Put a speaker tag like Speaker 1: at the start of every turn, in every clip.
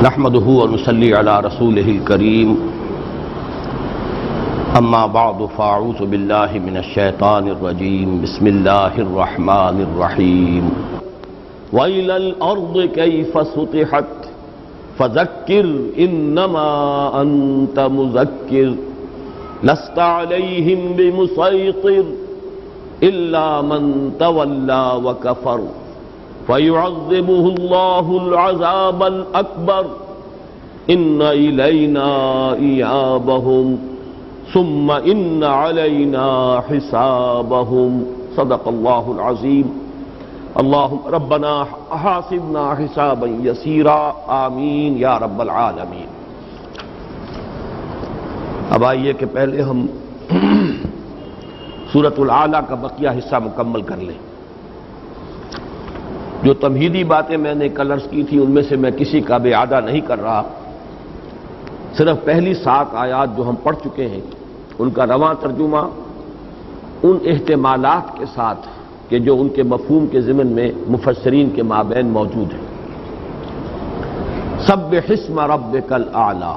Speaker 1: نحمده ونصلي على رسوله الكريم اما بعد فاعوذ بالله من الشيطان الرجيم بسم الله الرحمن الرحيم وإلى الأرض كيف سطحت فذكر إنما أنت مذكر لست عليهم بمسيطر إلا من تولى وكفر فيعذبه الله العذاب الأكبر إن إلينا إيابهم ثم إن علينا حسابهم صدق الله العظيم اللهم ربنا حاسبنا حسابا يسيرا آمین یا رب العالمین۔ اب آئیے کہ پہلے ہم سورۃ الاعلیٰ کا بقیہ حصہ مکمل کر لیں۔ جو تمہیدی باتیں میں نے کل عرض کی تھی ان میں سے میں کسی کا بھی اعادہ نہیں کر رہا، صرف پہلی 7 آیات جو ہم پڑھ چکے ہیں ان کا رواں ترجمہ ان احتمالات کے ساتھ کہ جو ان کے مفہوم کے ضمن میں مفسرین کے مابین موجود ہیں۔ سبح اسم ربک الاعلی،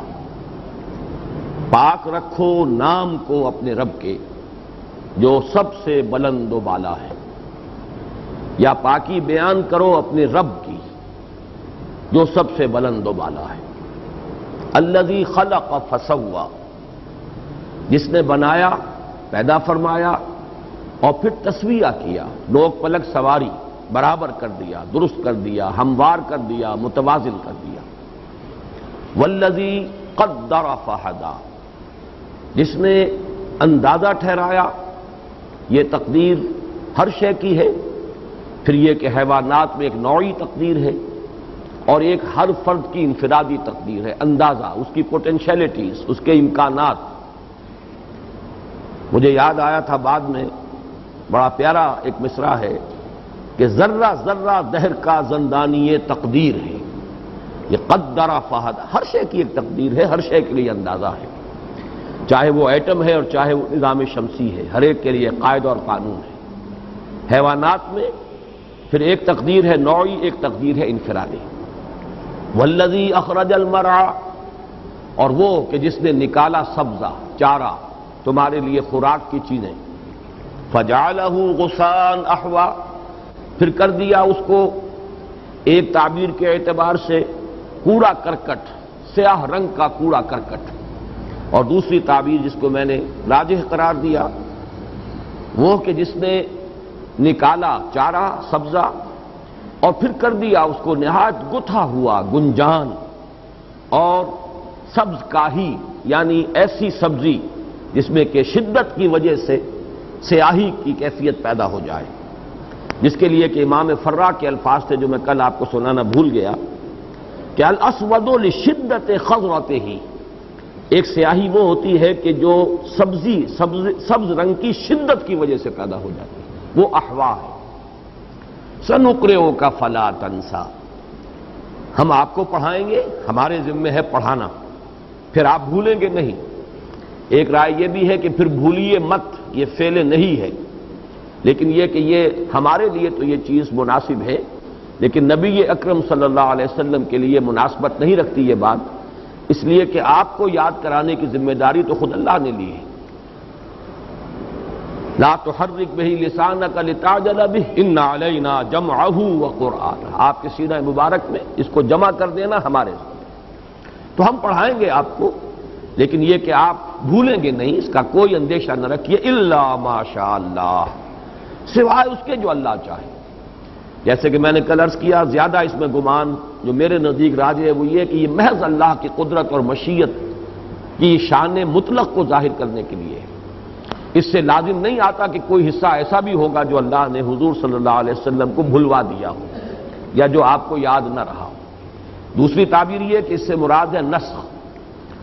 Speaker 1: پاک رکھو نام کو اپنے رب کے جو سب سے بلند و بالا ہے، یا پاکی بیان کرو اپنے رب کی جو سب سے بلند و بالا ہے۔ الذی خلق فسوی، جس نے بنایا، پیدا فرمایا اور پھر تسویہ کیا، نوک پلک سواری، برابر کر دیا، درست کر دیا، ہموار کر دیا، متوازن کر دیا۔ والذی قدر فہدی، جس نے اندازہ ٹھہرایا، یہ تقدیر ہر شے کی ہے، پھر یہ کہ حیوانات میں ایک نوعی تقدیر ہے اور ایک ہر فرد کی انفرادی تقدیر ہے، اندازہ، اس کی پوٹینشیلٹیز، اس کے امکانات۔ مجھے یاد آیا تھا بعد میں، بڑا پیارا ایک مصرع ہے کہ ذرہ ذرہ دہر کا زندانی تقدیر ہے، یہ قدر فہد، ہر شے کی ایک تقدیر ہے، ہر شے کے لیے اندازہ ہے، چاہے وہ ایٹم ہے اور چاہے وہ نظام شمسی ہے، ہر ایک کے لیے قاعدہ اور قانون ہے۔ حیوانات میں پھر ایک تقدیر ہے نوعی، ایک تقدیر ہے انفرادی۔ والذی اخرج المرعى، اور وہ کہ جس نے نکالا سبزہ، چارہ، تمہارے لیے خوراک کی چیزیں، فجعلہ غثاء احوا، پھر کر دیا اس کو ایک تعبیر کے اعتبار سے کوڑا کرکٹ، سیاہ رنگ کا کوڑا کرکٹ، اور دوسری تعبیر جس کو میں نے راجح قرار دیا وہ کہ جس نے نکالا چارہ، سبزہ، اور پھر کر دیا اس کو نہایت گتھا ہوا، گنجان اور سبز کاہی، یعنی ایسی سبزی جس میں کہ شدت کی وجہ سے سیاہی کی کیفیت پیدا ہو جائے، جس کے لیے کہ امام فرا کے الفاظ تھے جو میں کل آپ کو سنانا بھول گیا کہ الاسود لشدت خضرتہ، ایک سیاہی وہ ہوتی ہے کہ جو سبز رنگ کی شدت کی وجہ سے پیدا ہو جاتی ہے، وہ احوا ہے۔ سنقرئک فلا تنسیٰ، ہم آپ کو پڑھائیں گے، ہمارے ذمہ ہے پڑھانا، پھر آپ بھولیں گے نہیں۔ ایک رائے یہ بھی ہے کہ پھر بھولیے مت، یہ فعل نہیں ہے، لیکن یہ کہ یہ ہمارے لیے تو یہ چیز مناسب ہے، لیکن نبی اکرم صلی اللہ علیہ وسلم کے لیے مناسبت نہیں رکھتی یہ بات، اس لیے کہ آپ کو یاد کرانے کی ذمہ داری تو خود اللہ نے لی ہے۔ لا تحرک بہ لسانک لتعجل بہ ان علینا جمعہ وقرآنہ، آپ کے سینہ مبارک میں اس کو جمع کر دینا ہمارے ذمہ، تو ہم پڑھائیں گے آپ کو، لیکن یہ کہ آپ بھولیں گے نہیں، اس کا کوئی اندیشہ نہ رکھیے، الا ما شاء اللہ، سوائے اس کے جو اللہ چاہے۔ جیسے کہ میں نے کل عرض کیا، زیادہ اس میں گمان جو میرے نزدیک راجح ہے وہ یہ کہ یہ محض اللہ کی قدرت اور مشیت کی شان مطلق کو ظاہر کرنے کے لیے ہے۔ اس سے لازم نہیں آتا کہ کوئی حصہ ایسا بھی ہوگا جو اللہ نے حضور صلی اللہ علیہ وسلم کو بھلوا دیا ہو یا جو آپ کو یاد نہ رہا ہو۔ دوسری تعبیر یہ کہ اس سے مراد ہے نسخ،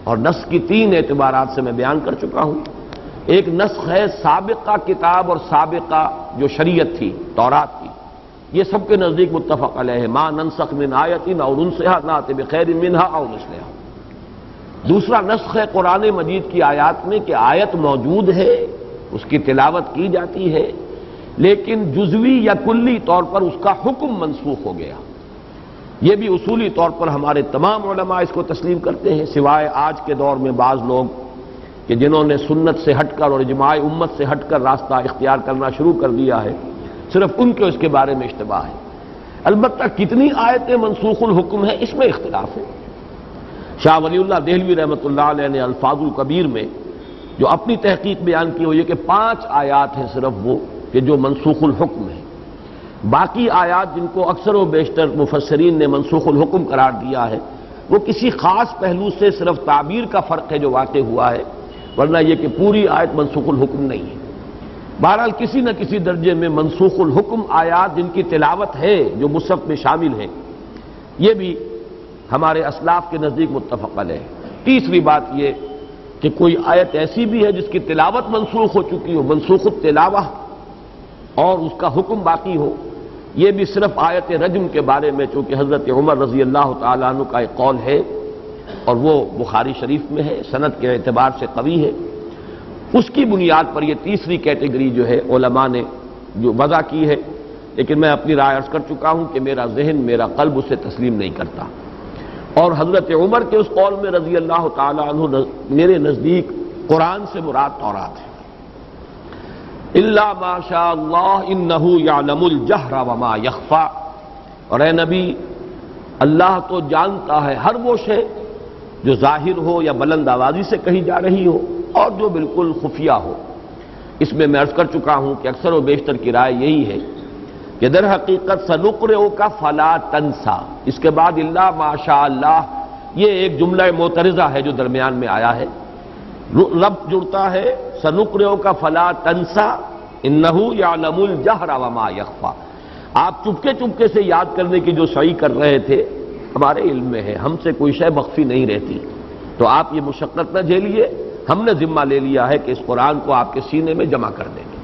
Speaker 1: اور نسخ کی 3 اعتبارات سے میں بیان کر چکا ہوں۔ ایک نسخ ہے سابقہ کتاب اور سابقہ جو شریعت تھی، تورات کی، یہ سب کے نزدیک متفق علیہ، ما ننسخ من آیۃ او ننسها نأتی بخیر منها او مثلها۔ دوسرا نسخ ہے قرآن مجید کی آیات میں کہ آیت موجود ہے، اس کی تلاوت کی جاتی ہے، لیکن جزوی یا کلی طور پر اس کا حکم منسوخ ہو گیا۔ یہ بھی اصولی طور پر ہمارے تمام علماء اس کو تسلیم کرتے ہیں، سوائے آج کے دور میں بعض لوگ کہ جنہوں نے سنت سے ہٹ کر اور اجماع امت سے ہٹ کر راستہ اختیار کرنا شروع کر دیا ہے، صرف ان کو اس کے بارے میں اشتباہ ہے۔ البتہ کتنی آیتیں منسوخ الحکم ہیں اس میں اختلاف ہے۔ شاہ ولی اللہ دہلوی رحمۃ اللہ علیہ نے الفاظ الکبیر میں جو اپنی تحقیق بیان کی وہ یہ کہ 5 آیات ہیں صرف وہ کہ جو منسوخ الحکم ہیں، باقی آیات جن کو اکثر و بیشتر مفسرین نے منسوخ الحکم قرار دیا ہے وہ کسی خاص پہلو سے صرف تعبیر کا فرق ہے جو واقع ہوا ہے، ورنہ یہ کہ پوری آیت منسوخ الحکم نہیں ہے۔ بہرحال کسی نہ کسی درجے میں منسوخ الحکم آیات جن کی تلاوت ہے جو مصحف میں شامل ہیں، یہ بھی ہمارے اسلاف کے نزدیک متفق علیہ ہے۔ تیسری بات یہ کہ کوئی آیت ایسی بھی ہے جس کی تلاوت منسوخ ہو چکی ہو، منسوخ التلاوہ، اور اس کا حکم باقی ہو، یہ بھی صرف آیت رجم کے بارے میں، چونکہ حضرت عمر رضی اللہ تعالیٰ عنہ کا ایک قول ہے اور وہ بخاری شریف میں ہے، سند کے اعتبار سے قوی ہے، اس کی بنیاد پر یہ تیسری کیٹیگری جو ہے علماء نے جو وضع کی ہے، لیکن میں اپنی رائے عرض کر چکا ہوں کہ میرا ذہن، میرا قلب اسے تسلیم نہیں کرتا۔ اور حضرت عمر کے اس قول میں رضی اللہ تعالیٰ عنہ میرے نزدیک قرآن سے مراد تورات ہے۔ الا ما شاء اللہ انہ یعلم الجہر وما یخفی، اور اے نبی اللہ تو جانتا ہے ہر وہ شے جو ظاہر ہو یا بلند آوازی سے کہی جا رہی ہو اور جو بالکل خفیہ ہو۔ اس میں عرض کر چکا ہوں کہ اکثر و بیشتر کی رائے یہی ہے کہ در حقیقت سنقرئک فلا تنسا، اس کے بعد الا ما شاء اللہ یہ ایک جملہ معترضہ ہے جو درمیان میں آیا ہے، ربط جڑتا ہے سنقرئک فلا تنسا انہ یعلم الجہر وما یخفی۔ آپ چپکے چپکے سے یاد کرنے کی جو سعی کر رہے تھے ہمارے علم میں ہے، ہم سے کوئی شے مخفی نہیں رہتی، تو آپ یہ مشقت نہ جھیلیے، ہم نے ذمہ لے لیا ہے کہ اس قرآن کو آپ کے سینے میں جمع کر دیں گے۔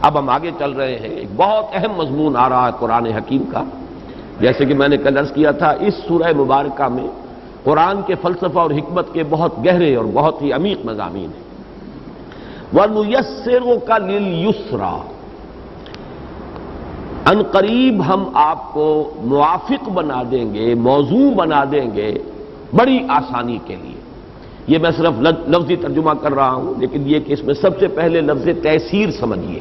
Speaker 1: اب ہم آگے چل رہے ہیں، ایک بہت اہم مضمون آ رہا ہے قرآن حکیم کا، جیسے کہ میں نے کل عرض کیا تھا، اس سورہ مبارکہ میں قرآن کے فلسفہ اور حکمت کے بہت گہرے اور بہت ہی عمیق مضامین ہیں۔ وَنُيَسِّرُكَ لِلْيُسْرَىٰ، ان قریب ہم آپ کو موافق بنا دیں گے، موضوع بنا دیں گے بڑی آسانی کے لیے۔ یہ میں صرف لفظی ترجمہ کر رہا ہوں، لیکن یہ کہ اس میں سب سے پہلے لفظ تیسیر سمجھیے۔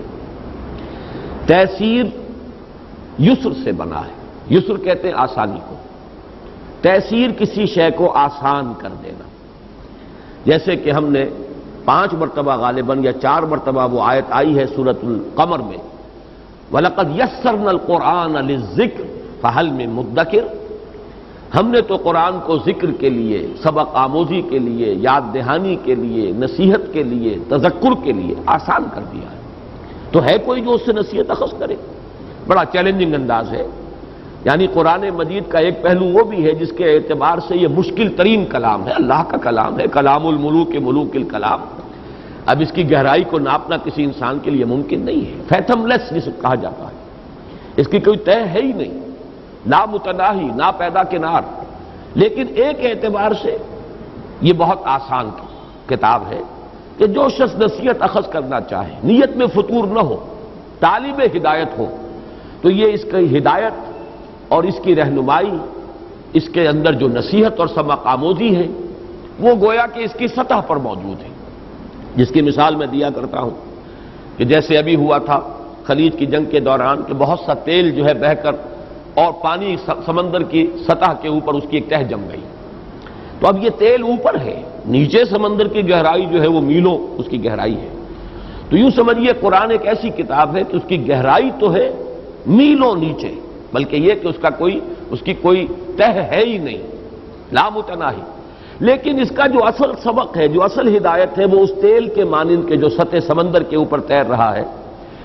Speaker 1: تیسیر یسر سے بنا ہے، یسر کہتے ہیں آسانی کو، تیسیر کسی شے کو آسان کر دینا۔ جیسے کہ ہم نے 5 مرتبہ غالباً یا 4 مرتبہ وہ آیت آئی ہے سورۃ القمر میں، وَلَقَدْ يَسَّرْنَا الْقُرْآنَ لِلذِّكْرِ فَهَلْ مِن مُدَّكِرٍ، ہم نے تو قرآن کو ذکر کے لیے، سبق آموزی کے لیے، یاد دہانی کے لیے، نصیحت کے لیے، تذکر کے لیے آسان کر دیا ہے، تو ہے کوئی جو اس سے نصیحت اخذ کرے؟ بڑا چیلنجنگ انداز ہے۔ یعنی قرآن مجید کا ایک پہلو وہ بھی ہے جس کے اعتبار سے یہ مشکل ترین کلام ہے، اللہ کا کلام ہے، کلام الملوک ملوک الکلام۔ اب اس کی گہرائی کو ناپنا کسی انسان کے لیے ممکن نہیں ہے، فیتھم لیس جسے کہا جاتا ہے، اس کی کوئی طے ہے ہی نہیں، لا متناہی، نا پیدا کنار، لیکن ایک اعتبار سے یہ بہت آسان کتاب ہے کہ جو شخص نصیحت اخذ کرنا چاہے، نیت میں فطور نہ ہو، طالب ہدایت ہو، تو یہ اس کی ہدایت اور اس کی رہنمائی، اس کے اندر جو نصیحت اور سبق آموزی ہے وہ گویا کہ اس کی سطح پر موجود ہے۔ جس کی مثال میں دیا کرتا ہوں کہ جیسے ابھی ہوا تھا خلیج کی جنگ کے دوران کہ بہت سا تیل جو ہے بہہ کر اور پانی سمندر کی سطح کے اوپر اس کی ایک تہ جم گئی، تو اب یہ تیل اوپر ہے، نیچے سمندر کی گہرائی جو ہے وہ میلوں اس کی گہرائی ہے، تو یوں سمجھیے قرآن ایک ایسی کتاب ہے کہ اس کی گہرائی تو ہے میلوں نیچے، بلکہ یہ کہ اس کی کوئی تہ ہے ہی نہیں، لامتناہی، لیکن اس کا جو اصل سبق ہے، جو اصل ہدایت ہے، وہ اس تیل کے مانند کے جو سطح سمندر کے اوپر تیر رہا ہے،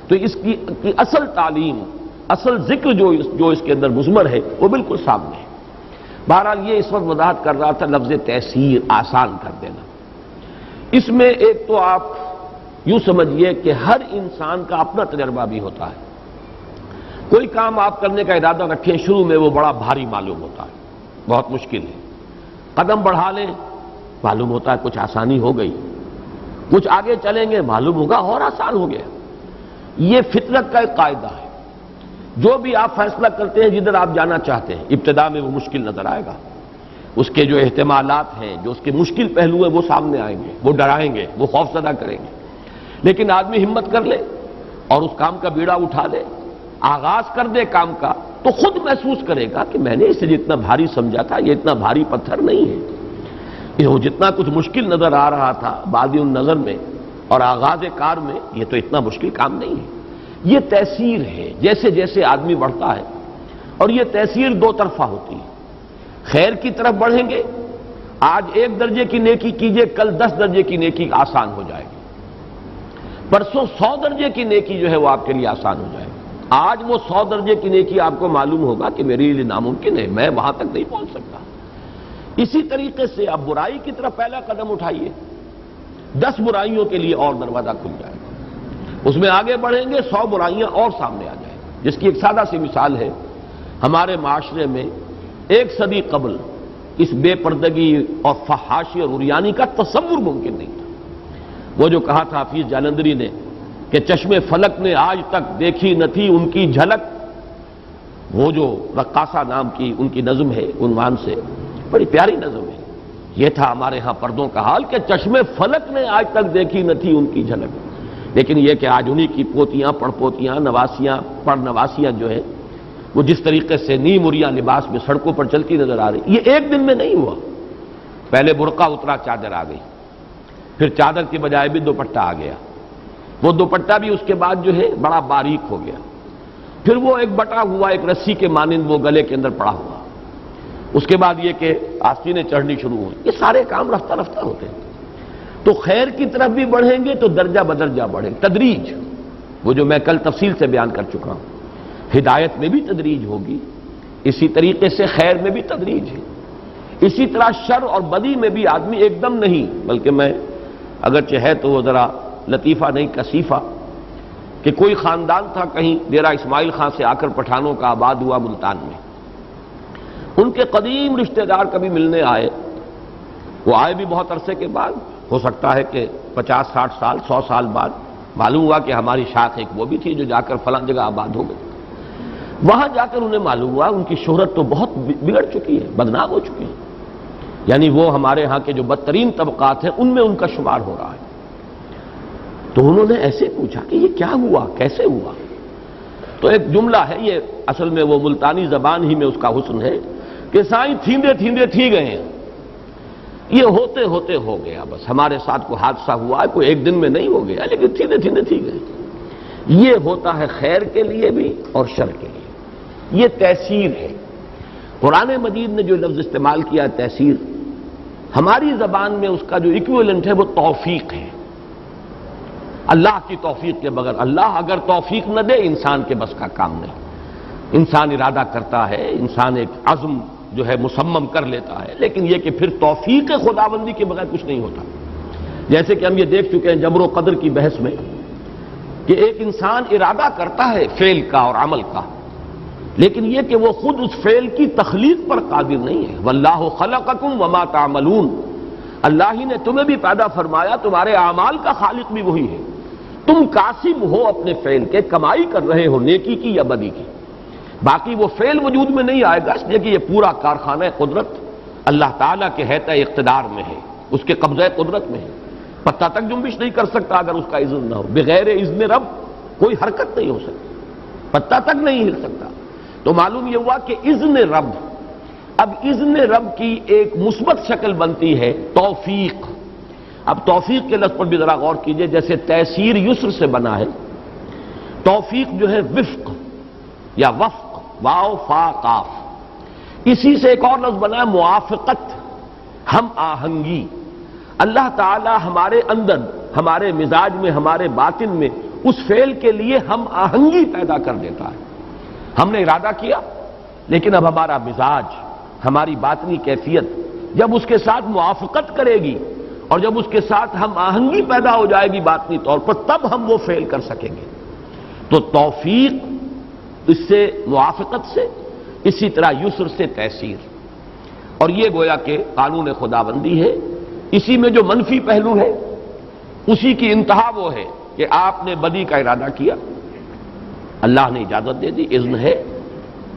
Speaker 1: تو اس کی اصل تعلیم، اصل ذکر جو اس کے اندر مضمر ہے وہ بالکل سامنے ہے۔ بہرحال یہ اس وقت وضاحت کر رہا تھا لفظ تیسیر، آسان کر دینا۔ اس میں ایک تو آپ یوں سمجھیے کہ ہر انسان کا اپنا تجربہ بھی ہوتا ہے، کوئی کام آپ کرنے کا ارادہ رکھیں، شروع میں وہ بڑا بھاری معلوم ہوتا ہے، بہت مشکل ہے، قدم بڑھا لیں معلوم ہوتا ہے کچھ آسانی ہو گئی، کچھ آگے چلیں گے معلوم ہوگا اور آسان ہو گیا۔ یہ فطرت کا ایک قاعدہ ہے، جو بھی آپ فیصلہ کرتے ہیں جدھر آپ جانا چاہتے ہیں، ابتدا میں وہ مشکل نظر آئے گا، اس کے جو احتمالات ہیں، جو اس کے مشکل پہلو ہیں وہ سامنے آئیں گے، وہ ڈرائیں گے، وہ خوف زدہ کریں گے، لیکن آدمی ہمت کر لے اور اس کام کا بیڑا اٹھا لے، آغاز کر دے کام کا، تو خود محسوس کرے گا کہ میں نے اسے جتنا بھاری سمجھا تھا یہ اتنا بھاری پتھر نہیں ہے، یہ جتنا کچھ مشکل نظر آ رہا تھا بادی النظر میں اور آغاز کار میں، یہ تو اتنا مشکل کام نہیں ہے۔ یہ تیسیر ہے، جیسے جیسے آدمی بڑھتا ہے، اور یہ تیسیر دو طرفہ ہوتی ہے۔ خیر کی طرف بڑھیں گے، آج 1 درجے کی نیکی کیجئے، کل 10 درجے کی نیکی آسان ہو جائے گی، پرسوں 100 درجے کی نیکی جو ہے وہ آپ کے لیے آسان ہو جائے گی۔ آج وہ 100 درجے کی نیکی آپ کو معلوم ہوگا کہ میرے لیے ناممکن ہے، میں وہاں تک نہیں پہنچ سکتا۔ اسی طریقے سے اب برائی کی طرف پہلا قدم اٹھائیے، 10 برائیوں کے لیے اور دروازہ کھل جائے گا، اس میں آگے بڑھیں گے 100 برائیاں اور سامنے آ جائیں گی۔ جس کی ایک سادہ سی مثال ہے، ہمارے معاشرے میں 1 صدی قبل اس بے پردگی اور فحاشی اور عریانی کا تصور ممکن نہیں تھا۔ وہ جو کہا تھا حفیظ جالندری نے کہ چشم فلک نے آج تک دیکھی نہ تھی ان کی جھلک، وہ جو رقاصہ نام کی ان کی نظم ہے، عنوان سے بڑی پیاری نظم ہے، یہ تھا ہمارے ہاں پردوں کا حال کہ چشم فلک نے آج تک دیکھی نہ تھی ان کی جھلک۔ لیکن یہ کہ آج انہی کی پوتیاں، پڑ پوتیاں، نواسیاں، پڑ نواسیاں جو ہے وہ جس طریقے سے نیم عریاں لباس میں سڑکوں پر چلتی نظر آ رہی، یہ ایک دن میں نہیں ہوا۔ پہلے برقع اترا، چادر آ گئی، پھر چادر کی بجائے بھی دوپٹہ آ گیا، وہ دوپٹہ بھی اس کے بعد جو ہے بڑا باریک ہو گیا، پھر وہ ایک بٹا ہوا ایک رسی کے مانند وہ گلے کے اندر پڑا ہوا، اس کے بعد یہ کہ آستینیں چڑھنی شروع ہوئی۔ یہ سارے کام رفتہ رفتہ ہوتے ہیں۔ تو خیر کی طرف بھی بڑھیں گے تو درجہ بدرجہ بڑھیں، تدریج، وہ جو میں کل تفصیل سے بیان کر چکا ہوں۔ ہدایت میں بھی تدریج ہوگی، اسی طریقے سے خیر میں بھی تدریج ہے، اسی طرح شر اور بدی میں بھی آدمی ایک دم نہیں، بلکہ میں اگرچہ ہے تو وہ ذرا لطیفہ نہیں کثیفہ کہ کوئی خاندان تھا کہیں ڈیرہ اسماعیل خان سے آ کر پٹھانوں کا آباد ہوا ملتان میں، ان کے قدیم رشتہ دار کبھی ملنے آئے، وہ آئے بھی بہت عرصے کے بعد، ہو سکتا ہے کہ 50-60 سال 100 سال بعد، معلوم ہوا کہ ہماری شاخ ایک وہ بھی تھی جو جا کر فلاں جگہ آباد ہو گئی۔ وہاں جا کر انہیں معلوم ہوا ان کی شہرت تو بہت بگڑ چکی ہے، بدنام ہو چکی ہے، یعنی وہ ہمارے ہاں کے جو بدترین طبقات ہیں ان میں ان کا شمار ہو رہا ہے۔ تو انہوں نے ایسے پوچھا کہ یہ کیا ہوا، کیسے ہوا؟ تو ایک جملہ ہے، یہ اصل میں وہ ملتانی زبان ہی میں اس کا حسن ہے کہ سائیں تھیندے تھیندے تھی گئے ہیں، یہ ہوتے ہوتے ہو گیا، بس ہمارے ساتھ کوئی حادثہ ہوا ہے، کوئی ایک دن میں نہیں ہو گیا، لیکن تھیندے تھیندے تھی گئے۔ یہ ہوتا ہے خیر کے لیے بھی اور شر کے لیے، یہ تیسیر ہے۔ قرآن مجید نے جو لفظ استعمال کیا تیسیر، ہماری زبان میں اس کا جو ایکویلنٹ ہے وہ توفیق ہے۔ اللہ کی توفیق کے بغیر، اللہ اگر توفیق نہ دے انسان کے بس کا کام نہیں۔ انسان ارادہ کرتا ہے، انسان ایک عزم جو ہے مصمم کر لیتا ہے، لیکن یہ کہ پھر توفیق خداوندی کے بغیر کچھ نہیں ہوتا۔ جیسے کہ ہم یہ دیکھ چکے ہیں جبر و قدر کی بحث میں کہ ایک انسان ارادہ کرتا ہے فعل کا اور عمل کا، لیکن یہ کہ وہ خود اس فعل کی تخلیق پر قادر نہیں ہے۔ واللہ خلقکم وما تعملون، اللہ ہی نے تمہیں بھی پیدا فرمایا، تمہارے اعمال کا خالق بھی وہی ہے، تم کاسب ہو اپنے فعل کے، کمائی کر رہے ہو نیکی کی یا بدی کی، باقی وہ فعل وجود میں نہیں آئے گا، اس لیے کہ یہ پورا کارخانہ قدرت اللہ تعالیٰ کے ہیئت اقتدار میں ہے، اس کے قبضہ قدرت میں ہے، پتہ تک جنبش نہیں کر سکتا اگر اس کا اذن نہ ہو، بغیر اذن رب کوئی حرکت نہیں ہو سکتی، پتہ تک نہیں ہل سکتا۔ تو معلوم یہ ہوا کہ اذن رب، اب اذن رب کی ایک مثبت شکل بنتی ہے توفیق۔ اب توفیق کے لفظ پر بھی ذرا غور کیجئے، جیسے تیسیر یسر سے بنا ہے، توفیق جو ہے وفق یا وفق، واو فا قاف، اسی سے ایک اور لفظ بنا ہے موافقت، ہم آہنگی۔ اللہ تعالی ہمارے اندر، ہمارے مزاج میں، ہمارے باطن میں اس فعل کے لیے ہم آہنگی پیدا کر دیتا ہے۔ ہم نے ارادہ کیا، لیکن اب ہمارا مزاج، ہماری باطنی کیفیت جب اس کے ساتھ موافقت کرے گی اور جب اس کے ساتھ ہم آہنگی پیدا ہو جائے گی باطنی طور پر، تب ہم وہ فعل کر سکیں گے۔ تو توفیق اس سے موافقت سے، اسی طرح یسر سے تیسیر، اور یہ گویا کہ قانون خداوندی ہے۔ اسی میں جو منفی پہلو ہے اسی کی انتہا وہ ہے کہ آپ نے بدی کا ارادہ کیا، اللہ نے اجازت دے دی، اذن ہے،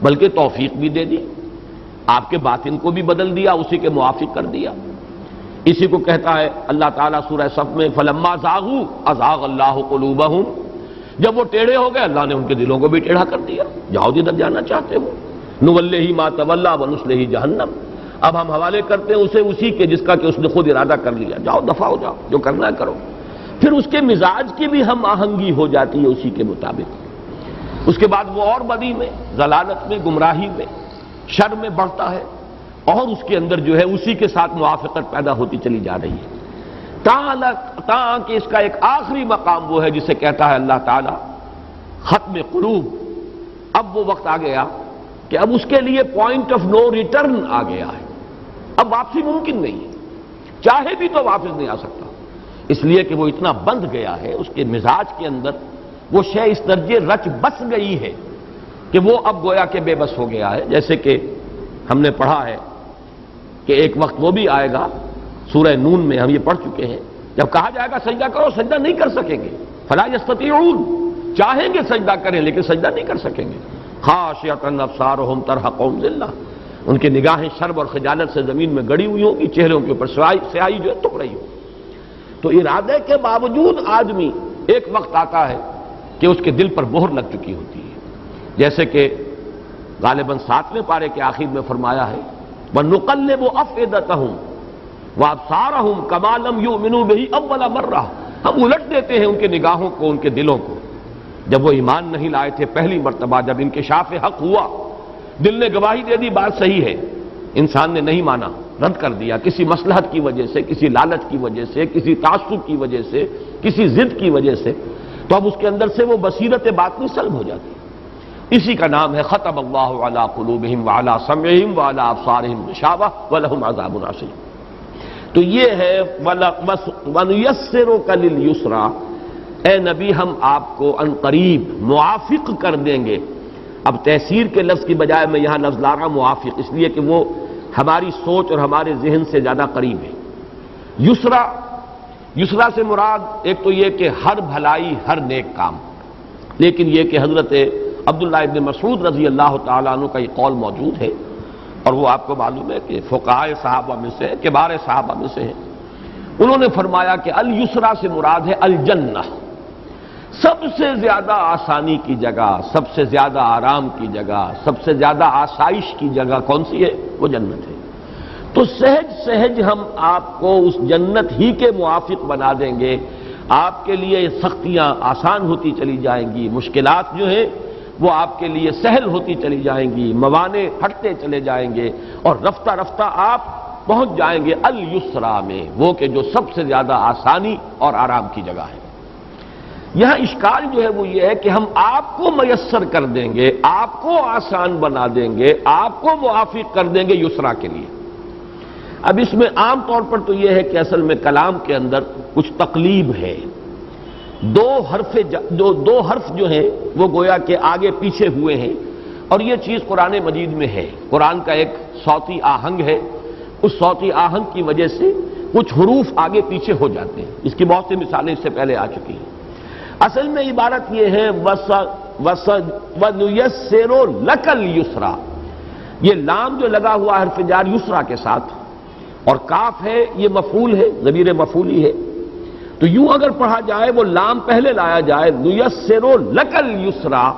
Speaker 1: بلکہ توفیق بھی دے دی، آپ کے باطن کو بھی بدل دیا، اسی کے موافق کر دیا۔ اسی کو کہتا ہے اللہ تعالیٰ سورہ صف میں فلما زاغوا ازاغ اللہ قلوبہم، جب وہ ٹیڑھے ہو گئے اللہ نے ان کے دلوں کو بھی ٹیڑھا کر دیا، جاؤ جدھر جانا چاہتے ہو، نولہ ما تولی ونصلہ جہنم، اب ہم حوالے کرتے ہیں اسے اسی کے جس کا کہ اس نے خود ارادہ کر لیا، جاؤ دفع ہو جاؤ، جو کرنا ہے کرو۔ پھر اس کے مزاج کی بھی ہم آہنگی ہو جاتی ہے اسی کے مطابق۔ اس کے بعد وہ اور بدی میں، ضلالت میں، گمراہی میں، شر میں بڑھتا ہے، اور اس کے اندر جو ہے اسی کے ساتھ موافقت پیدا ہوتی چلی جا رہی ہے، تاں کہ اس کا ایک آخری مقام وہ ہے جسے کہتا ہے اللہ تعالی ختم قلوب۔ اب وہ وقت آ گیا کہ اب اس کے لیے پوائنٹ آف نو ریٹرن آ گیا ہے، اب واپسی ممکن نہیں ہے، چاہے بھی تو واپس نہیں آ سکتا، اس لیے کہ وہ اتنا بندھ گیا ہے، اس کے مزاج کے اندر وہ شے اس درجے رچ بس گئی ہے کہ وہ اب گویا کہ بے بس ہو گیا ہے۔ جیسے کہ ہم نے پڑھا ہے کہ ایک وقت وہ بھی آئے گا، سورہ نون میں ہم یہ پڑھ چکے ہیں، جب کہا جائے گا سجدہ کرو، سجدہ نہیں کر سکیں گے، فلا یستطیعون، چاہیں گے سجدہ کریں لیکن سجدہ نہیں کر سکیں گے، خاشعۃ ابصارہم ترہقہم ذلہ، ان کی نگاہیں شرم اور خجالت سے زمین میں گڑی ہوئی ہوں گی، چہروں کے اوپر سیاہی جو ہے ٹک رہی ہو۔ تو ارادے کے باوجود آدمی ایک وقت آتا ہے کہ اس کے دل پر مہر لگ چکی ہوتی ہے، جیسے کہ غالباً 7ویں پارے کے آخر میں فرمایا ہے وَنُقَلِّبُ أَفْئِدَتَهُمْ وَأَبْصَارَهُمْ كَمَا لَمْ يُؤْمِنُوا بِهِ أَوَّلَ مَرَّةٍ، ہم الٹ دیتے ہیں ان کے نگاہوں کو، ان کے دلوں کو، جب وہ ایمان نہیں لائے تھے پہلی مرتبہ، جب انکشاف حق ہوا، دل نے گواہی دے دی بات صحیح ہے، انسان نے نہیں مانا، رد کر دیا، کسی مصلحت کی وجہ سے، کسی لالچ کی وجہ سے، کسی تعصب کی وجہ سے، کسی ضد کی وجہ سے، تو اب اس کے اندر سے وہ بصیرت باطنی سلب ہو جاتی ہے۔ اسی کا نام ہے ختم اللہ علی قلوبہم وعلی سمعہم وعلی ابصارہم غشاوہ ولہم عذاب عظیم۔ تو یہ ہے وَنُيَسِّرُكَ لِلْيُسْرَىٰ، اے نبی ہم آپ کو ان قریب موافق کر دیں گے۔ اب تحسیر کے لفظ کی بجائے میں یہاں لفظ لا رہا موافق، اس لیے کہ وہ ہماری سوچ اور ہمارے ذہن سے زیادہ قریب ہے۔ یسرا سے مراد ایک تو یہ کہ ہر بھلائی، ہر نیک کام، لیکن یہ کہ حضرت عبداللہ ابن مسعود رضی اللہ تعالیٰ عنہ کا یہ قول موجود ہے، اور وہ آپ کو معلوم ہے کہ فقہائے صحابہ میں سے، کبار صحابہ میں سے ہیں، انہوں نے فرمایا کہ الیسرا سے مراد ہے الجنہ، سب سے زیادہ آسانی کی جگہ، سب سے زیادہ آرام کی جگہ، سب سے زیادہ آسائش کی جگہ کون سی ہے؟ وہ جنت ہے۔ تو سہج سہج ہم آپ کو اس جنت ہی کے موافق بنا دیں گے، آپ کے لیے سختیاں آسان ہوتی چلی جائیں گی، مشکلات جو ہیں وہ آپ کے لیے سہل ہوتی چلی جائیں گی، موانع ہٹتے چلے جائیں گے، اور رفتہ رفتہ آپ پہنچ جائیں گے الیسرا میں، وہ کہ جو سب سے زیادہ آسانی اور آرام کی جگہ ہے۔ یہاں اشکال جو ہے وہ یہ ہے کہ ہم آپ کو میسر کر دیں گے، آپ کو آسان بنا دیں گے، آپ کو موافق کر دیں گے یسرا کے لیے۔ اب اس میں عام طور پر تو یہ ہے کہ اصل میں کلام کے اندر کچھ تقلیب ہے، دو حرف جو ہیں وہ گویا کہ آگے پیچھے ہوئے ہیں، اور یہ چیز قرآن مجید میں ہے، قرآن کا ایک صوتی آہنگ ہے، اس صوتی آہنگ کی وجہ سے کچھ حروف آگے پیچھے ہو جاتے ہیں، اس کی بہت سی مثالیں اس سے پہلے آ چکی ہیں۔ اصل میں عبارت یہ ہے وَنُيَسِّرُ لَكَ الْيُسْرَىٰ، یہ لام جو لگا ہوا حرف جار یسرا کے ساتھ، اور کاف ہے یہ مفعول ہے، ضمیر مفعولی ہے، تو یوں اگر پڑھا جائے وہ لام پہلے لایا جائے نُيَسِّرُ لَكَ الْيُسْرَىٰ،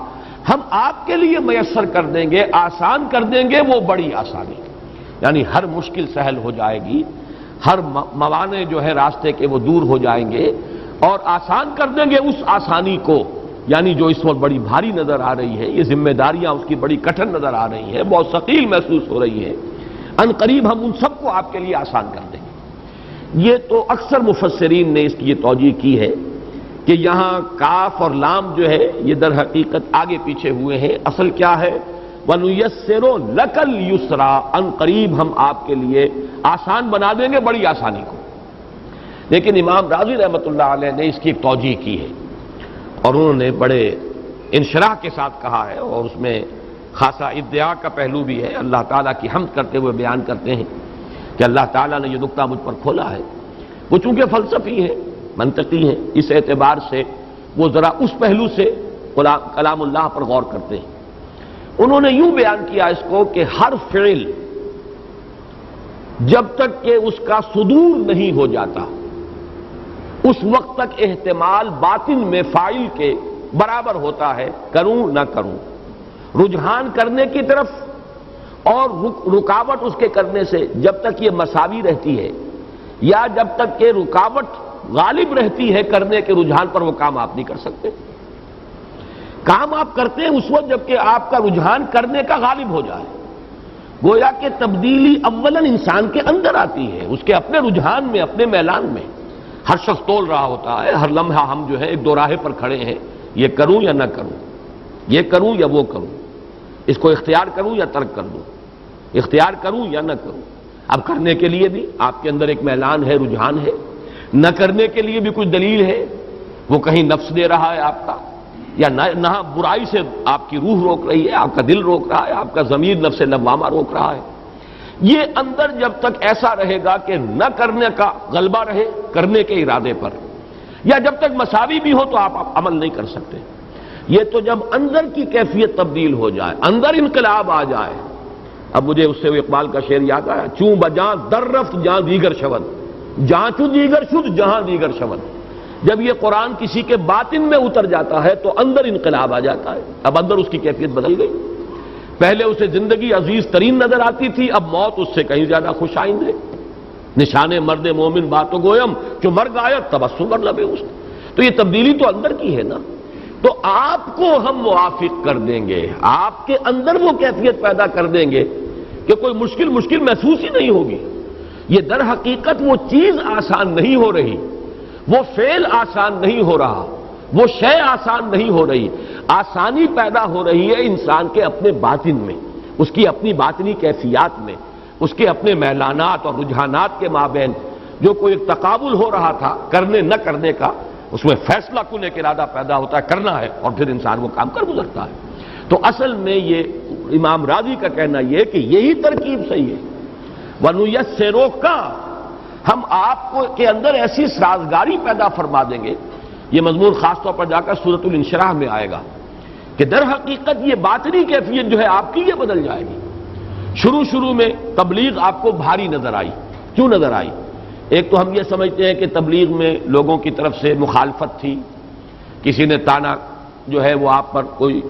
Speaker 1: ہم آپ کے لیے میسر کر دیں گے، آسان کر دیں گے وہ بڑی آسانی، یعنی ہر مشکل سہل ہو جائے گی، ہر موانع جو ہے راستے کے وہ دور ہو جائیں گے، اور آسان کر دیں گے اس آسانی کو، یعنی جو اس وقت بڑی بھاری نظر آ رہی ہے، یہ ذمہ داریاں اس کی بڑی کٹھن نظر آ رہی ہیں، بہت ثقیل محسوس ہو رہی ہیں، ان قریب ہم ان سب کو آپ کے لیے آسان کر دیں گے۔ یہ تو اکثر مفسرین نے اس کی یہ توجیہ کی ہے کہ یہاں کاف اور لام جو ہے یہ در حقیقت آگے پیچھے ہوئے ہیں، اصل کیا ہے وَنُيَسِّرُ لَكَ الْيُسْرَىٰ، ان قریب ہم آپ کے لیے آسان بنا دیں گے بڑی آسانی کو۔ لیکن امام رازی رحمۃ اللہ علیہ نے اس کی ایک توجیہ کی ہے، اور انہوں نے بڑے انشراح کے ساتھ کہا ہے، اور اس میں خاصا ادعا کا پہلو بھی ہے، اللہ تعالیٰ کی حمد کرتے ہوئے بیان کرتے ہیں کہ اللہ تعالیٰ نے یہ نقطہ مجھ پر کھولا ہے۔ وہ چونکہ فلسفی ہے، منطقی ہے، اس اعتبار سے وہ ذرا اس پہلو سے کلام اللہ پر غور کرتے ہیں، انہوں نے یوں بیان کیا اس کو کہ ہر فعل جب تک کہ اس کا صدور نہیں ہو جاتا اس وقت تک احتمال باطن میں فاعل کے برابر ہوتا ہے، کروں نہ کروں، رجحان کرنے کی طرف اور رکاوٹ اس کے کرنے سے جب تک یہ مساوی رہتی ہے یا جب تک کہ رکاوٹ غالب رہتی ہے کرنے کے رجحان پر، وہ کام آپ نہیں کر سکتے۔ کام آپ کرتے ہیں اس وقت جبکہ آپ کا رجحان کرنے کا غالب ہو جائے، گویا کہ تبدیلی اولاً انسان کے اندر آتی ہے، اس کے اپنے رجحان میں، اپنے میلان میں۔ ہر شخص تول رہا ہوتا ہے، ہر لمحہ ہم جو ہے ایک دو راہے پر کھڑے ہیں، یہ کروں یا نہ کروں، یہ کروں یا وہ کروں، اس کو اختیار کروں یا ترک کر دوں، اختیار کروں یا نہ کروں۔ اب کرنے کے لیے بھی آپ کے اندر ایک میلان ہے، رجحان ہے، نہ کرنے کے لیے بھی کچھ دلیل ہے، وہ کہیں نفس دے رہا ہے آپ کا، یا نہ برائی سے آپ کی روح روک رہی ہے، آپ کا دل روک رہا ہے، آپ کا ضمیر نفس لوامہ روک رہا ہے۔ یہ اندر جب تک ایسا رہے گا کہ نہ کرنے کا غلبہ رہے کرنے کے ارادے پر، یا جب تک مساوی بھی ہو تو آپ عمل نہیں کر سکتے۔ یہ تو جب اندر کی کیفیت تبدیل ہو جائے، اندر انقلاب آ جائے۔ اب مجھے اس سے اقبال کا شعر یاد آیا، چوں بجاں در رفت جہاں دیگر شود، جہاں چوں دیگر شد جہاں دیگر شود۔ جب یہ قرآن کسی کے باطن میں اتر جاتا ہے تو اندر انقلاب آ جاتا ہے، اب اندر اس کی کیفیت بدل گئی۔ پہلے اسے زندگی عزیز ترین نظر آتی تھی، اب موت اس سے کہیں زیادہ خوش آئند ہے۔ نشانے مرد مومن باتوں گویم جو مر گایا تبسم بر لبے اس، تو یہ تبدیلی تو اندر کی ہے نا۔ تو آپ کو ہم موافق کر دیں گے، آپ کے اندر وہ کیفیت پیدا کر دیں گے کہ کوئی مشکل محسوس ہی نہیں ہوگی۔ یہ در حقیقت وہ چیز آسان نہیں ہو رہی، وہ فعل آسان نہیں ہو رہا، وہ شے آسان نہیں ہو رہی، آسانی پیدا ہو رہی ہے انسان کے اپنے باطن میں، اس کی اپنی باطنی کیفیات میں، اس کے اپنے میلانات اور رجحانات کے مابین جو کوئی ایک تقابل ہو رہا تھا کرنے نہ کرنے کا، اس میں فیصلہ کن ایک ارادہ پیدا ہوتا ہے کرنا ہے، اور پھر انسان وہ کام کر گزرتا ہے۔ تو اصل میں یہ امام راضی کا کہنا یہ کہ یہی ترکیب صحیح ہے۔ وَنُيَسِّرُكَ، ہم آپ کو کے اندر ایسی سازگاری پیدا فرما دیں گے، یہ مضمون خاص طور پر جا کر سورۃ الانشراح میں آئے گا کہ در حقیقت یہ باطنی کیفیت جو ہے آپ کی یہ بدل جائے گی۔ شروع میں تبلیغ آپ کو بھاری نظر آئی، کیوں نظر آئی؟ ایک تو ہم یہ سمجھتے ہیں کہ تبلیغ میں لوگوں کی طرف سے مخالفت تھی، کسی نے تانا جو ہے وہ آپ پر کوئی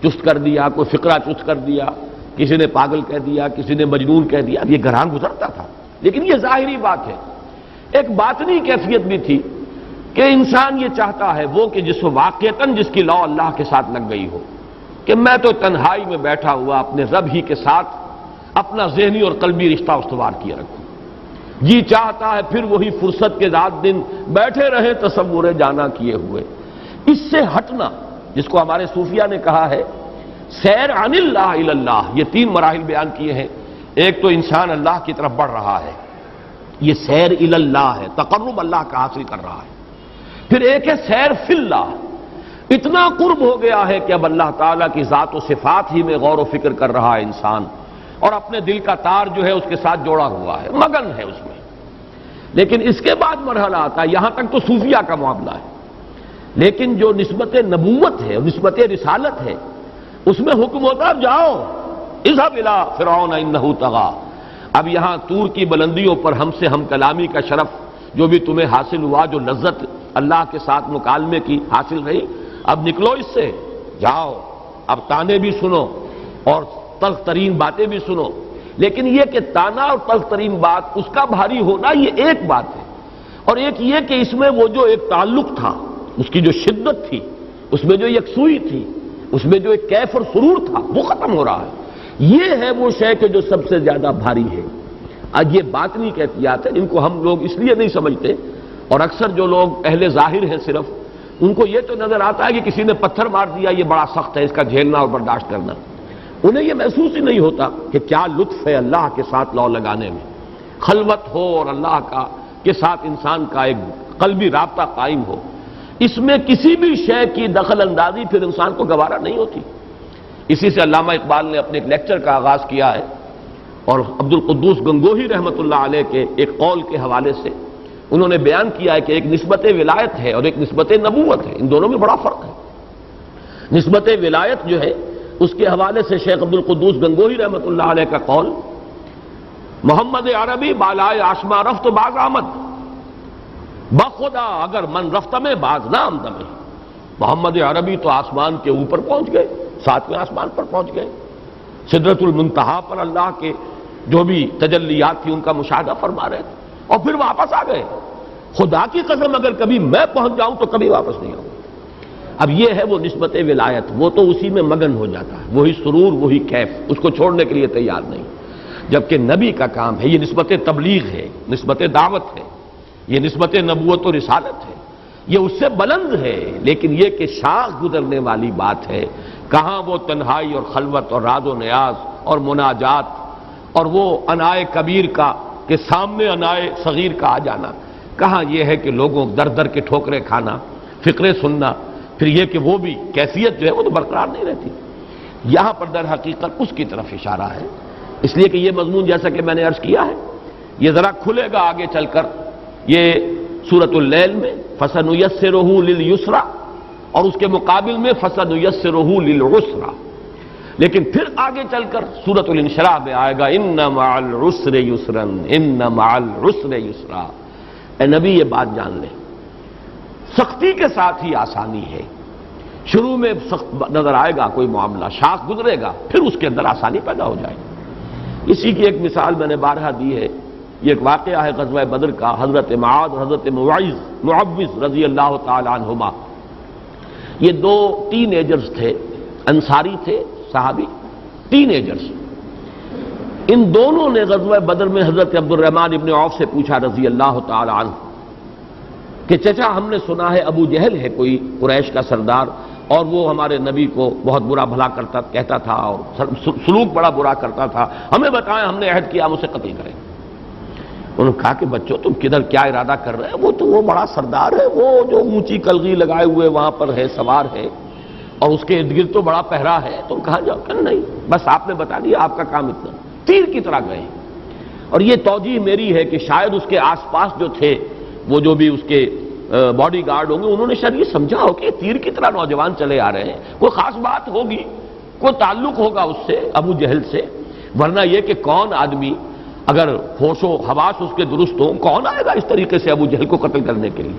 Speaker 1: چست کر دیا، کوئی فقرہ چست کر دیا، کسی نے پاگل کہہ دیا، کسی نے مجنون کہہ دیا، یہ گھران گزرتا تھا۔ لیکن یہ ظاہری بات ہے، ایک باطنی کیفیت بھی تھی کہ انسان یہ چاہتا ہے وہ کہ جس واقعتاً جس کی لو اللہ کے ساتھ لگ گئی ہو، کہ میں تو تنہائی میں بیٹھا ہوا اپنے رب ہی کے ساتھ اپنا ذہنی اور قلبی رشتہ استوار کیے رکھوں، جی چاہتا ہے پھر وہی فرصت کے رات دن بیٹھے رہے تصور جانا کیے ہوئے۔ اس سے ہٹنا، جس کو ہمارے صوفیہ نے کہا ہے سیر عن اللہ الی اللہ، یہ تین مراحل بیان کیے ہیں۔ ایک تو انسان اللہ کی طرف بڑھ رہا ہے، یہ سیر الی اللہ ہے، تقرب اللہ کا حاصل کر رہا ہے۔ پھر ایک ہے سیر فی اللہ، اتنا قرب ہو گیا ہے کہ اب اللہ تعالیٰ کی ذات و صفات ہی میں غور و فکر کر رہا ہے انسان، اور اپنے دل کا تار جو ہے اس کے ساتھ جوڑا ہوا ہے، مگن ہے اس میں۔ لیکن اس کے بعد مرحلہ آتا ہے، یہاں تک تو صوفیہ کا معاملہ ہے، لیکن جو نسبت نبوت ہے، نسبت رسالت ہے، اس میں حکم ہوتا ہے اب جاؤ، اذهب الى فرعون انه طغى۔ اب یہاں طور کی بلندیوں پر ہم سے ہم کلامی کا شرف جو بھی تمہیں حاصل ہوا، جو لذت اللہ کے ساتھ مکالمے کی حاصل رہی، اب نکلو اس سے، جاؤ، اب تانے بھی سنو اور تلخ ترین باتیں بھی سنو۔ لیکن یہ کہ تانا اور تلخ ترین بات اس کا بھاری ہونا یہ ایک بات ہے، اور ایک یہ کہ اس میں وہ جو ایک تعلق تھا، اس کی جو شدت تھی، اس میں جو یکسوئی تھی، اس میں جو ایک کیف اور سرور تھا، وہ ختم ہو رہا ہے۔ یہ ہے وہ شے کہ جو سب سے زیادہ بھاری ہے۔ آج یہ باطنی کیفیات ہیں، ان کو ہم لوگ اس لیے نہیں سمجھتے، اور اکثر جو لوگ اہل ظاہر ہیں صرف، ان کو یہ تو نظر آتا ہے کہ کسی نے پتھر مار دیا، یہ بڑا سخت ہے، اس کا جھیلنا اور برداشت کرنا۔ انہیں یہ محسوس ہی نہیں ہوتا کہ کیا لطف ہے اللہ کے ساتھ لو لگانے میں، خلوت ہو اور اللہ کا کے ساتھ انسان کا ایک قلبی رابطہ قائم ہو، اس میں کسی بھی شے کی دخل اندازی پھر انسان کو گوارا نہیں ہوتی۔ اسی سے علامہ اقبال نے اپنے ایک لیکچر کا آغاز کیا ہے، اور عبد القدوس گنگوہی رحمۃ اللہ علیہ کے ایک قول کے حوالے سے انہوں نے بیان کیا ہے کہ ایک نسبت ولایت ہے اور ایک نسبت نبوت ہے، ان دونوں میں بڑا فرق ہے۔ نسبت ولایت جو ہے اس کے حوالے سے شیخ عبدالقدوس گنگوہی رحمۃ اللہ علیہ کا قول، محمد عربی بالائے آسماں رفت باز آمد، بخدا اگر من رفت میں باز نہ آمد میں۔ محمد عربی تو آسمان کے اوپر پہنچ گئے، ساتویں آسمان پر پہنچ گئے، سدرۃ المنتہا پر اللہ کے جو بھی تجلیات تھی ان کا مشاہدہ فرما رہے تھے، اور پھر واپس آ گئے۔ خدا کی قسم اگر کبھی میں پہنچ جاؤں تو کبھی واپس نہیں آؤں۔ اب یہ ہے وہ نسبت ولایت، وہ تو اسی میں مگن ہو جاتا ہے، وہی سرور وہی کیف، اس کو چھوڑنے کے لیے تیار نہیں۔ جبکہ نبی کا کام ہے، یہ نسبت تبلیغ ہے، نسبت دعوت ہے، یہ نسبت نبوت و رسالت ہے، یہ اس سے بلند ہے، لیکن یہ کہ شاخ گزرنے والی بات ہے۔ کہاں وہ تنہائی اور خلوت اور راز و نیاز اور مناجات اور وہ انائے کبیر کا کہ سامنے انائے صغیر کا آ جانا، کہاں یہ ہے کہ لوگوں در در کے ٹھوکریں کھانا، فقرے سننا، پھر یہ کہ وہ بھی کیفیت جو ہے وہ تو برقرار نہیں رہتی۔ یہاں پر در حقیقت اس کی طرف اشارہ ہے، اس لیے کہ یہ مضمون جیسا کہ میں نے عرض کیا ہے یہ ذرا کھلے گا آگے چل کر، یہ سورۃ اللیل میں فَسَنُيَسِّرُهُ لِلْيُسْرَى اور اس کے مقابل میں فَسَنُيَسِّرُهُ لِلْعُسْرَى، لیکن پھر آگے چل کر سورۃ الانشراح میں آئے گا اِنَّ مَعَ الْعُسْرِ يُسْرًا اِنَّ مَعَ الْعُسْرِ يُسْرًا۔ اے نبی یہ بات جان لے، سختی کے ساتھ ہی آسانی ہے۔ شروع میں سخت نظر آئے گا کوئی معاملہ، شاخ گزرے گا، پھر اس کے اندر آسانی پیدا ہو جائے گی۔ اسی کی ایک مثال میں نے بارہا دی ہے، یہ ایک واقعہ ہے غزوہ بدر کا، حضرت معاذ اور حضرت معوذ رضی اللہ تعالی عنہما، یہ دو ٹین ایجرز تھے، انصاری تھے صحابی، ٹین ایجرز۔ ان دونوں نے غزوہ بدر میں حضرت عبد الرحمن ابن عوف سے پوچھا رضی اللہ تعالی عنہ کہ چچا ہم نے سنا ہے ابو جہل ہے کوئی قریش کا سردار، اور وہ ہمارے نبی کو بہت برا بھلا کہتا تھا اور سلوک بڑا برا کرتا تھا، ہمیں بتائیں، ہم نے عہد کیا ہم اسے قتل کریں۔ انہوں نے کہا کہ بچوں تم کدھر کیا ارادہ کر رہے ہیں، وہ تو وہ بڑا سردار ہے، وہ جو اونچی کلگی لگائے ہوئے وہاں پر ہے، سوار ہے، اور اس کے ارد گرد تو بڑا پہرا ہے، تم کہاں جاؤ؟ کہ نہیں، بس آپ نے بتا دیا، آپ کا کام اتنا، تیر کی طرح گئے۔ اور یہ توجیہ میری ہے کہ شاید اس کے آس پاس جو تھے وہ جو بھی اس کے باڈی گارڈ ہوں گے، انہوں نے شاید یہ سمجھا ہو کہ تیر کی طرح نوجوان چلے آ رہے ہیں، کوئی خاص بات ہوگی، کوئی تعلق ہوگا اس سے، ابو جہل سے، ورنہ یہ کہ کون آدمی اگر ہوش و حواس اس کے درست ہوں، کون آئے گا اس طریقے سے ابو جہل کو قتل کرنے کے لیے؟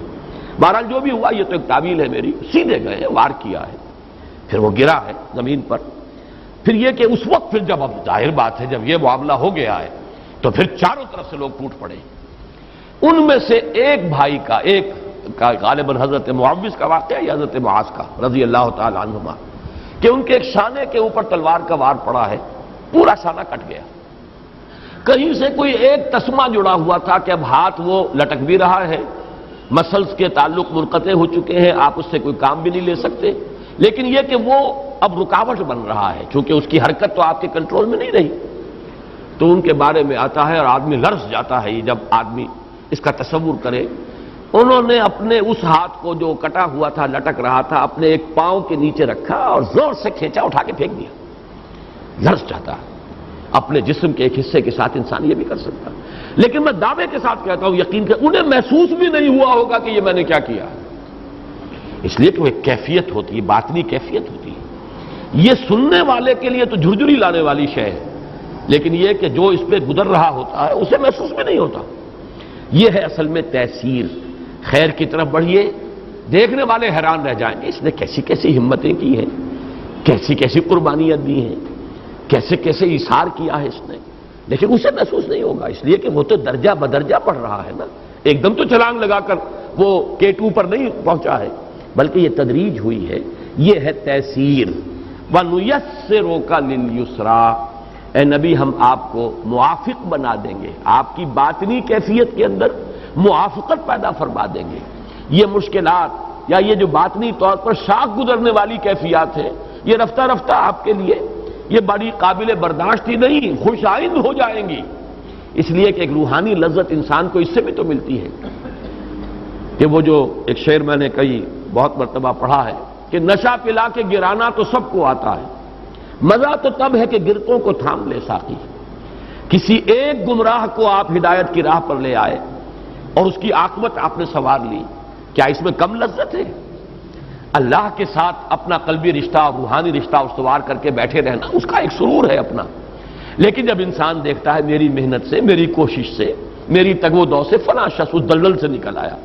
Speaker 1: بہرحال جو بھی ہوا یہ تو ایک تعویل ہے میری، سیدھے گئے ہیں، وار کیا ہے، پھر وہ گرا ہے زمین پر۔ پھر یہ کہ اس وقت پھر جب اب ظاہر بات ہے جب یہ معاملہ ہو گیا ہے تو پھر چاروں طرف سے لوگ ٹوٹ پڑے۔ ان میں سے ایک بھائی کا، ایک کا غالباً حضرت معوذ کا واقعہ یا حضرت معاذ کا رضی اللہ تعالی عنہما، کہ ان کے ایک شانے کے اوپر تلوار کا وار پڑا ہے، پورا شانہ کٹ گیا، کہیں سے کوئی ایک تسمہ جڑا ہوا تھا کہ اب ہاتھ وہ لٹک بھی رہا ہے، مسلز کے تعلق منقطع ہو چکے ہیں، آپ اس سے کوئی کام بھی نہیں لے سکتے، لیکن یہ کہ وہ اب رکاوٹ بن رہا ہے چونکہ اس کی حرکت تو آپ کے کنٹرول میں نہیں رہی۔ تو ان کے بارے میں آتا ہے اور آدمی لرز جاتا ہے جب آدمی اس کا تصور کرے۔ انہوں نے اپنے اس ہاتھ کو جو کٹا ہوا تھا، لٹک رہا تھا، اپنے ایک پاؤں کے نیچے رکھا اور زور سے کھینچا، اٹھا کے پھینک دیا۔ لرز جاتا ہے، اپنے جسم کے ایک حصے کے ساتھ انسان یہ بھی کر سکتا، لیکن میں دعوے کے ساتھ کہتا ہوں، یقین کہ انہیں محسوس بھی نہیں ہوا ہوگا کہ یہ میں نے کیا کیا، اس لیے کہ وہ ایک کیفیت ہوتی ہے، باطنی کیفیت ہوتی ہے۔ یہ سننے والے کے لیے تو جھرجھری لانے والی شے ہے، لیکن یہ کہ جو اس پہ گزر رہا ہوتا ہے اسے محسوس بھی نہیں ہوتا۔ یہ ہے اصل میں تاثیر۔ خیر کی طرف بڑھیے، دیکھنے والے حیران رہ جائیں گے، اس نے کیسی کیسی ہمتیں کی ہیں، کیسی کیسی قربانیاں دی ہیں، کیسے کیسے ایثار کیا ہے اس نے، لیکن اسے محسوس نہیں ہوگا، اس لیے کہ وہ تو درجہ بدرجہ پڑھ رہا ہے نا، ایک دم تو چھلانگ لگا کر وہ K2 پر نہیں پہنچا ہے، بلکہ یہ تدریج ہوئی ہے۔ یہ ہے تیسیر۔ وَنُيَسِّرُكَ لِلْيُسْرَى، اے نبی ہم آپ کو موافق بنا دیں گے، آپ کی باطنی کیفیت کے اندر موافقت پیدا فرما دیں گے۔ یہ مشکلات یا یہ جو باطنی طور پر شاخ گزرنے والی کیفیات ہیں، یہ رفتہ رفتہ آپ کے لیے یہ بڑی قابل برداشت ہی نہیں، خوش آئند ہو جائیں گی، اس لیے کہ ایک روحانی لذت انسان کو اس سے بھی تو ملتی ہے کہ وہ جو ایک شعر میں نے کئی بہت مرتبہ پڑھا ہے کہ نشہ پلا کے گرانا تو سب کو آتا ہے، مزہ تو تب ہے کہ گرتوں کو تھام لے ساقی۔ کسی ایک گمراہ کو آپ ہدایت کی راہ پر لے آئے اور اس کی عاقبت آپ نے سنوار لی، کیا اس میں کم لذت ہے؟ اللہ کے ساتھ اپنا قلبی رشتہ اور روحانی رشتہ استوار کر کے بیٹھے رہنا اس کا ایک سرور ہے اپنا. لیکن جب انسان دیکھتا ہے میری محنت سے، میری کوشش سے، میری تگ و دو سے فلاں شخص اس دلدل سے نکل آیا،